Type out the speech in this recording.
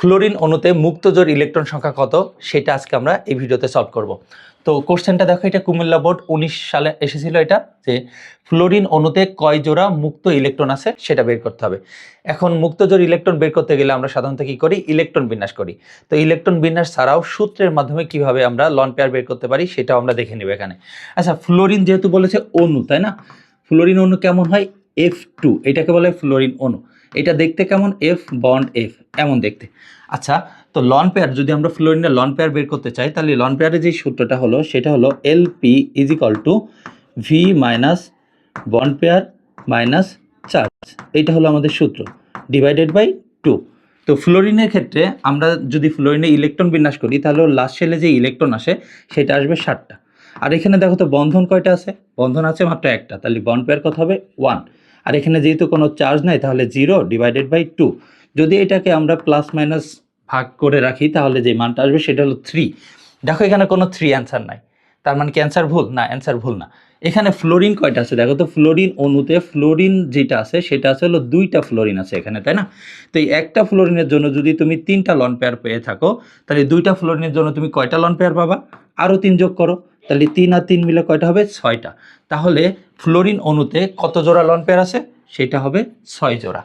Fluorine অণুতে মুক্ত জোড় ইলেকট্রন সংখ্যা কত সেটা আজকে আমরা এই ভিডিওতে সলভ করব। তো কোশ্চেনটা দেখো, এটা কুমিল্লা বোর্ড 19 সালে এসেছিল, এটা যে ফ্লোরিন অণুতে কয় জোড়া মুক্ত ইলেকট্রন আছে সেটা বের করতে হবে। এখন মুক্ত জোড় ইলেকট্রন বের করতে গেলে আমরা সাধারণত কি করি, ইলেকট্রন বিন্যাস করি। তো ইলেকট্রন বিন্যাস ছাড়াও সূত্রের মাধ্যমে কিভাবে আমরা লন পেয়ার বের করতে পারি সেটাও আমরা দেখে নেব এখানে। আচ্ছা, ফ্লোরিন যেহেতু বলেছে অণু, তাই না? ফ্লোরিন অণু কেমন হয়? F2, এটাকে বলে ফ্লোরিন অণু। এটা দেখতে কেমন? F বন্ড F এমন দেখতে। আচ্ছা, তো লন পেয়ার যদি আমরা ফ্লোরিনের লন পেয়ার বের করতে চাই, তাহলে লন পেয়ারের যে সূত্রটা হলো সেটা হলো LP = V minus bond pair minus charge. এইটা হলো আমাদের সূত্র, ডিভাইডেড বাই 2। তো ফ্লোরিনের ক্ষেত্রে আমরা যদি ফ্লোরিনে ইলেকট্রন বিন্যাস করি, তাহলে লাস্ট শেলে যে ইলেকট্রন আসে সেটা আসবে 7টা। আর এখানে দেখো তো বন্ধন কয়টা আছে? বন্ধন আছে মাত্র একটা, তাহলে বন্ড পেয়ার কত হবে? 1। আর এখানে যেহেতু কোনো চার্জ নাই, তাহলে 0 ডিভাইডেড বাই 2। যদি এটাকে আমরা প্লাস মাইনাস ভাগ করে রাখি, তাহলে যে মানটা আসবে সেটা হলো 3। দেখো এখানে কোনো 3 অ্যান্সার নাই, তার মানে কি অ্যান্সার ভুল? না, অ্যান্সার ভুল না। এখানে ফ্লোরিন কয়টা আছে দেখো তো, ফ্লোরিন অণুতে ফ্লোরিন যেটা আছে সেটা আছে হলো 2টা ফ্লোরিন আছে এখানে, তাই না? তো এই একটা ফ্লোরিনের জন্য যদি তুমি 3টা লন পেয়ার পেয়ে থাকো, তাহলে 2টা ফ্লোরিনের জন্য তুমি কয়টা লন পেয়ার পাবা? আরও 3 যোগ করো, তাহলে 3 আর 3 মিলে কয়টা হবে? 6টা। তাহলে ফ্লোরিন অণুতে কত জোড়া লন পেয়ার আছে? সেটা হবে 6 জোড়া।